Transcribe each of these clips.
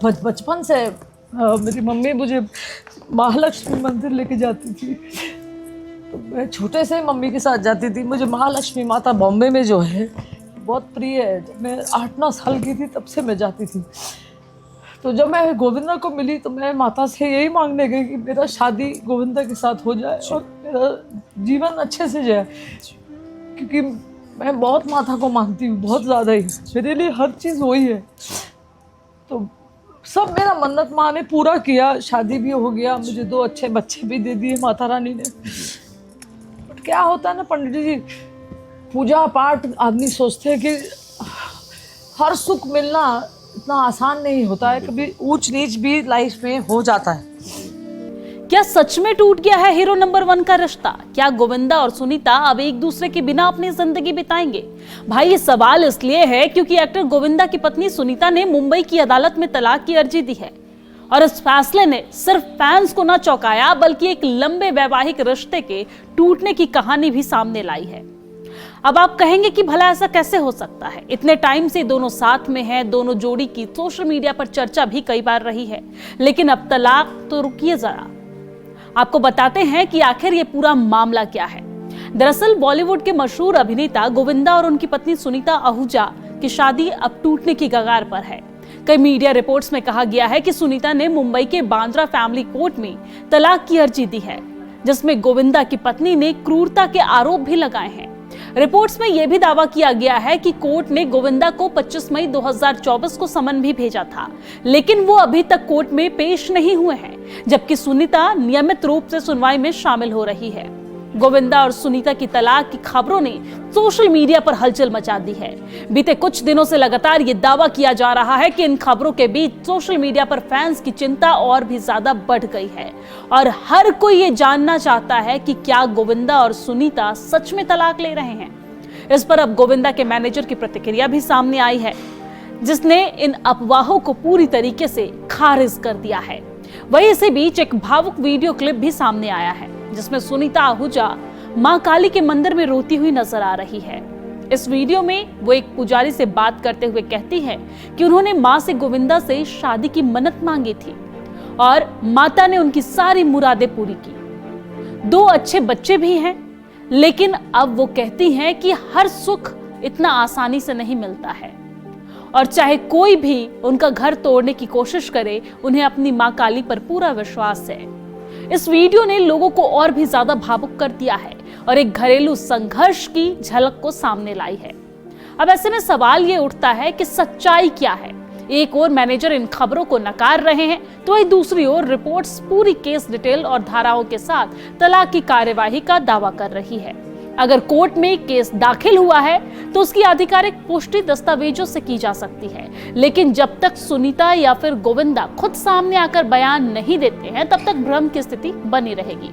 बचपन से मेरी मम्मी मुझे महालक्ष्मी मंदिर लेके जाती थी। तो मैं छोटे से ही मम्मी के साथ जाती थी। मुझे महालक्ष्मी माता बॉम्बे में जो है बहुत प्रिय है। जब मैं 8-9 साल की थी तब से मैं जाती थी। तो जब मैं गोविंदा को मिली तो मैं माता से यही मांगने गई कि मेरा शादी गोविंदा के साथ हो जाए और मेरा जीवन अच्छे से जाए, क्योंकि मैं बहुत माता को मानती हूँ, बहुत ज़्यादा ही। मेरे लिए हर चीज़ वही है। तो सब मेरा मन्नत माँ ने पूरा किया, शादी भी हो गया, मुझे 2 अच्छे बच्चे भी दे दिए माता रानी ने। बट क्या होता है ना पंडित जी, पूजा पाठ आदमी सोचते हैं कि हर सुख मिलना इतना आसान नहीं होता है, कभी ऊंच नीच भी लाइफ में हो जाता है। क्या सच में टूट गया है हीरो नंबर 1 का रिश्ता? क्या गोविंदा और सुनीता अब एक दूसरे के बिना अपनी जिंदगी बिताएंगे? भाई ये सवाल इसलिए है क्योंकि एक्टर गोविंदा की पत्नी सुनीता ने मुंबई की अदालत में तलाक की अर्जी दी है और इस फैसले ने सिर्फ फैंस को न चौंकाया बल्कि एक लंबे वैवाहिक रिश्ते के टूटने की कहानी भी सामने लाई है। अब आप कहेंगे कि भला ऐसा कैसे हो सकता है? इतने टाइम से दोनों साथ में हैं, दोनों जोड़ी की सोशल मीडिया पर चर्चा भी कई बार रही है, लेकिन अब तलाक तो रुकिए जरा, आपको बताते हैं कि आखिर ये पूरा मामला क्या है। दरअसल बॉलीवुड के मशहूर अभिनेता गोविंदा और उनकी पत्नी सुनीता आहूजा की शादी अब टूटने की कगार पर है। कई मीडिया रिपोर्ट्स में कहा गया है कि सुनीता ने मुंबई के बांद्रा फैमिली कोर्ट में तलाक की अर्जी दी है, जिसमें गोविंदा की पत्नी ने क्रूरता के आरोप भी लगाए हैं। रिपोर्ट्स में यह भी दावा किया गया है कि कोर्ट ने गोविंदा को 25 मई 2024 को समन भी भेजा था, लेकिन वो अभी तक कोर्ट में पेश नहीं हुए हैं, जबकि सुनीता नियमित रूप से सुनवाई में शामिल हो रही है। गोविंदा और सुनीता की तलाक की खबरों ने सोशल मीडिया पर हलचल मचा दी है। बीते कुछ दिनों से लगातार ये दावा किया जा रहा है कि इन खबरों के बीच सोशल मीडिया पर फैंस की चिंता और भी ज्यादा बढ़ गई है और हर कोई ये जानना चाहता है कि क्या गोविंदा और सुनीता सच में तलाक ले रहे हैं। इस पर अब गोविंदा के मैनेजर की प्रतिक्रिया भी सामने आई है, जिसने इन अफवाहों को पूरी तरीके से खारिज कर दिया है। वहीं इसी बीच एक भावुक वीडियो क्लिप भी सामने आया है, जिसमें सुनीता आहूजा मां काली के मंदिर में रोती हुई नजर आ रही है। इस वीडियो में वो एक पुजारी से बात करते हुए कहती है कि उन्होंने मां से गोविंदा से शादी की मन्नत मांगी थी और माता ने उनकी सारी मुरादें पूरी की। 2 अच्छे बच्चे भी हैं, लेकिन अब वो कहती हैं कि हर सुख इतना आसानी से नहीं मिलता है और चाहे कोई भी उनका घर तोड़ने की कोशिश करे, उन्हें अपनी मां काली पर पूरा विश्वास है। इस वीडियो ने लोगों को और भी ज्यादा भावुक कर दिया है और एक घरेलू संघर्ष की झलक को सामने लाई है। अब ऐसे में सवाल ये उठता है कि सच्चाई क्या है? एक ओर मैनेजर इन खबरों को नकार रहे हैं, तो वही दूसरी ओर रिपोर्ट्स पूरी केस डिटेल और धाराओं के साथ तलाक की कार्यवाही का दावा कर रही है। अगर कोर्ट में केस दाखिल हुआ है तो उसकी आधिकारिक पुष्टि दस्तावेजों से की जा सकती है, लेकिन जब तक सुनीता या फिर गोविंदा खुद सामने आकर बयान नहीं देते हैं, तब तक भ्रम की स्थिति बनी रहेगी।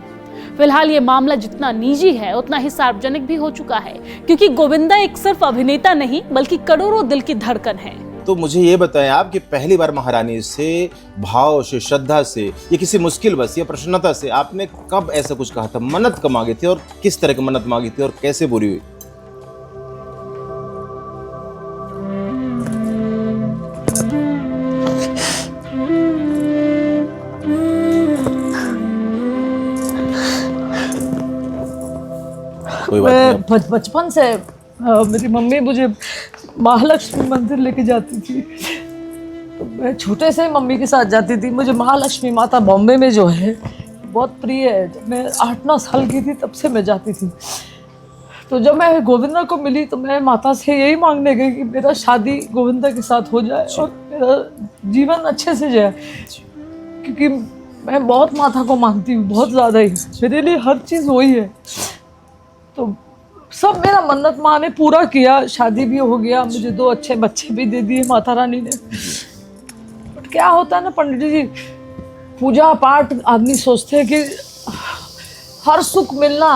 फिलहाल ये मामला जितना निजी है उतना ही सार्वजनिक भी हो चुका है, क्योंकि गोविंदा एक सिर्फ अभिनेता नहीं बल्कि करोड़ों दिल की धड़कन है। तो मुझे ये बताएं आप कि पहली बार महारानी से भाव से, श्रद्धा से, ये किसी मुश्किल बस या प्रसन्नता से आपने कब ऐसा कुछ कहा था? मन्नत कब मांगी थी और किस तरह की मन्नत मांगी थी और कैसे पूरी हुई? कोई बात नहीं। बचपन से मेरी मम्मी मुझे महालक्ष्मी मंदिर लेके जाती थी। तो मैं छोटे से ही मम्मी के साथ जाती थी। मुझे महालक्ष्मी माता बॉम्बे में जो है बहुत प्रिय है। जब मैं 8-9 साल की थी तब से मैं जाती थी। तो जब मैं गोविंदा को मिली तो मैं माता से यही मांगने गई कि मेरा शादी गोविंदा के साथ हो जाए और मेरा जीवन अच्छे से जाए, क्योंकि मैं बहुत माता को मानती हूँ, बहुत ज़्यादा ही। मेरे लिए हर चीज़ वही है। तो सब मेरा मन्नत माँ ने पूरा किया, शादी भी हो गया, मुझे 2 अच्छे बच्चे भी दे दिए माता रानी ने। बट क्या होता है ना पंडित जी, पूजा पाठ आदमी सोचते हैं कि हर सुख मिलना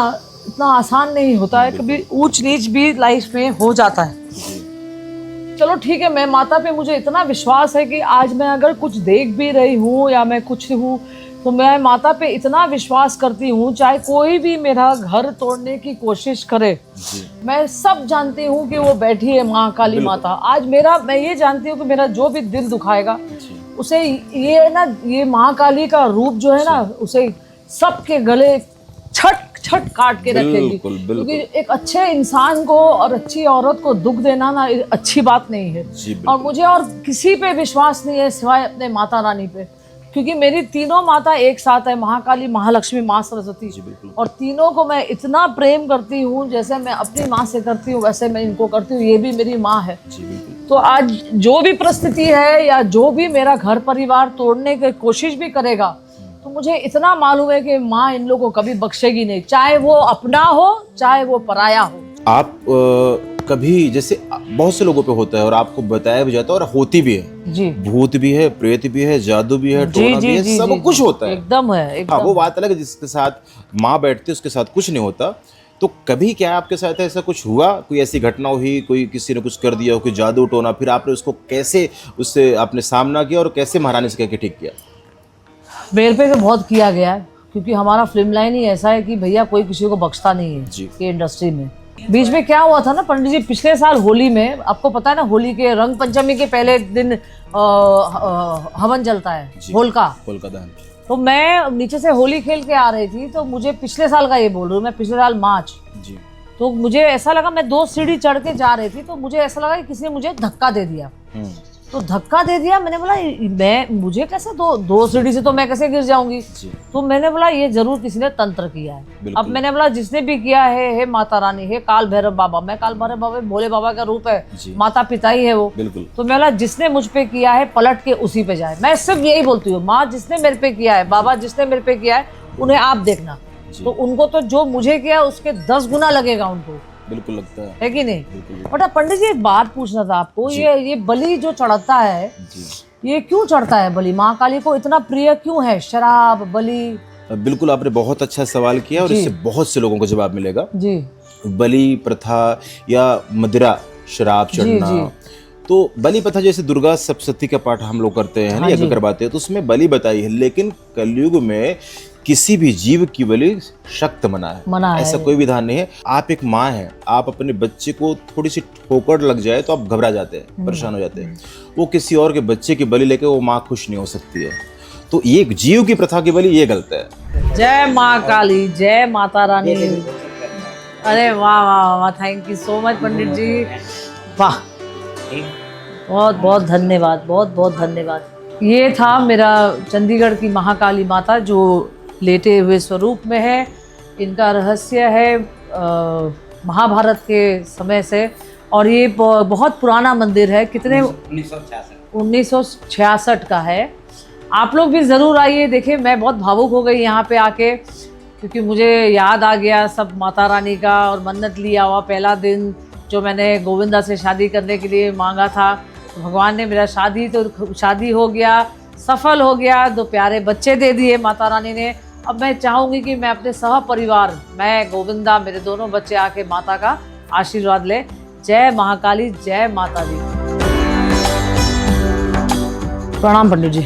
इतना आसान नहीं होता है, कभी ऊंच नीच भी लाइफ में हो जाता है। चलो ठीक है, मैं माता पे मुझे इतना विश्वास है कि आज मैं अगर कुछ देख भी रही हूँ या मैं कुछ हूँ तो मैं माता पे इतना विश्वास करती हूँ, चाहे कोई भी मेरा घर तोड़ने की कोशिश करे, मैं सब जानती हूँ कि वो बैठी है माँ काली माता। आज मैं ये जानती हूँ कि मेरा जो भी दिल दुखाएगा उसे ये ना, ये महाकाली का रूप जो है ना, उसे सबके गले छट छट काट के रखेगी। बिल्कुल, बिल्कुल। क्योंकि एक अच्छे इंसान को और अच्छी औरत को दुख देना ना अच्छी बात नहीं है। जी, बिल्कुल। और मुझे और किसी पे विश्वास नहीं है सिवाय अपने माता रानी पे, क्योंकि मेरी तीनों माता एक साथ है, महाकाली, महालक्ष्मी, माँ सरस्वती। जी, बिल्कुल। और तीनों को मैं इतना प्रेम करती हूँ, जैसे मैं अपनी माँ से करती हूँ वैसे मैं इनको करती हूँ। ये भी मेरी माँ है। जी, बिल्कुल। तो आज जो भी परिस्थिति है या जो भी मेरा घर परिवार तोड़ने की कोशिश भी करेगा, तो मुझे इतना मालूम है कि माँ इन लोगों को कभी बख्शेगी नहीं, चाहे वो अपना हो चाहे वो पराया हो। आप कभी, जैसे बहुत से लोगों पे होता है और आपको बताया भी जाता है और होती भी है, जी भूत भी है, प्रेत भी है, जादू भी है, टोना भी है, सब कुछ होता है। एकदम है, हाँ, एकदम। वो बात अलग है, जिसके साथ माँ बैठती है उसके साथ कुछ नहीं होता। तो कभी क्या आपके साथ ऐसा कुछ हुआ, कोई ऐसी घटना हुई, कोई किसी ने कुछ कर दिया हो, कोई जादू टोना, फिर आपने उसको कैसे, उससे आपने सामना किया और कैसे महारानी से कह के ठीक किया? मेरे पे तो बहुत किया गया है, क्योंकि हमारा फिल्म लाइन ही ऐसा है कि भैया कोई किसी को बख्शता नहीं है जी। ये इंडस्ट्री में। बीच में क्या हुआ था ना पंडित जी, पिछले साल होली में, आपको पता है ना, होली के रंग पंचमी के पहले दिन हवन जलता है, जी। होलिका। होलिका दहन। तो मैं नीचे से होली खेल के आ रही थी, तो मुझे पिछले साल का ये बोल रही हूँ मैं, पिछले साल मार्च, जी। तो मुझे ऐसा लगा, मैं 2 सीढ़ी चढ़ के जा रही थी, तो मुझे ऐसा लगा कि किसी ने मुझे धक्का दे दिया। तो धक्का दे दिया, मैंने बोला मुझे कैसे, दो सीढ़ी से तो मैं कैसे गिर जाऊंगी। जी। तो मैंने बोला ये जरूर किसी ने तंत्र किया है। बिल्कुल। अब मैंने बोला जिसने भी किया है, हे माता रानी, हे काल भैरव बाबा, मैं काल भैरव बाबा भोले बाबा का रूप है, जी। माता पिता ही है वो। बिल्कुल। तो मैं बोला जिसने मुझ पे किया है पलट के उसी पे जाए। मैं सिर्फ यही बोलती हूँ, माँ जिसने मेरे पे किया है, बाबा जिसने मेरे पे किया है, उन्हें आप देखना। जी। तो उनको तो जो मुझे किया है उसके 10 गुना लगेगा उनको, बिल्कुल लगता है कि नहीं। बिल्कुल। बट पंडित जी एक बात पूछना था आपको, जी। ये बलि जो चढ़ता है, जी। ये क्यों चढ़ता है बलि, माँ काली को इतना प्रिय क्यों है शराब बलि? बिल्कुल, आपने बहुत अच्छा सवाल किया और जी। इससे बहुत से लोगों को जवाब मिलेगा। जी बलि प्रथा या मदिरा, शराब जी, चढ़ना, जी। तो बलि प्रथा, जैसे दुर्गा सप्तशती का पाठ हम लोग करते हैं, हाँ यज्ञ जी। करवाते हैं, तो उसमें बलि बताई है। लेकिन कलयुग में किसी भी जीव की बलि सख्त मना है, ऐसा कोई विधान नहीं है। आप एक माँ हैं, आप अपने बच्चे को थोड़ी सी ठोकर लग जाए तो आप घबरा जाते हैं, परेशान हो जाते हैं। वो किसी और के बच्चे की बलि लेके वो माँ खुश नहीं हो सकती है। तो ये एक जीव की प्रथा की बलि, ये गलत है। जय माँ काली, जय माता रानी। अरे वाह वाह वाह, थैंक यू सो मच पंडित जी, वाह, बहुत बहुत धन्यवाद, बहुत बहुत धन्यवाद। ये था मेरा चंडीगढ़ की महाकाली माता जो लेटे हुए स्वरूप में है। इनका रहस्य है महाभारत के समय से, और ये बहुत पुराना मंदिर है, कितने 1966 का है। आप लोग भी ज़रूर आइए, देखिए मैं बहुत भावुक हो गई यहाँ पे आके, क्योंकि मुझे याद आ गया सब माता रानी का, और मन्नत लिया हुआ पहला दिन जो मैंने गोविंदा से शादी करने के लिए मांगा था, तो भगवान ने मेरा शादी हो गया, सफल हो गया, 2 प्यारे बच्चे दे दिए माता रानी ने। अब मैं चाहूँगी कि मैं अपने सह परिवार, मैं, गोविंदा, मेरे दोनों बच्चे आके माता का आशीर्वाद ले। जय महाकाली, जय माता दी। प्रणाम पंडित जी।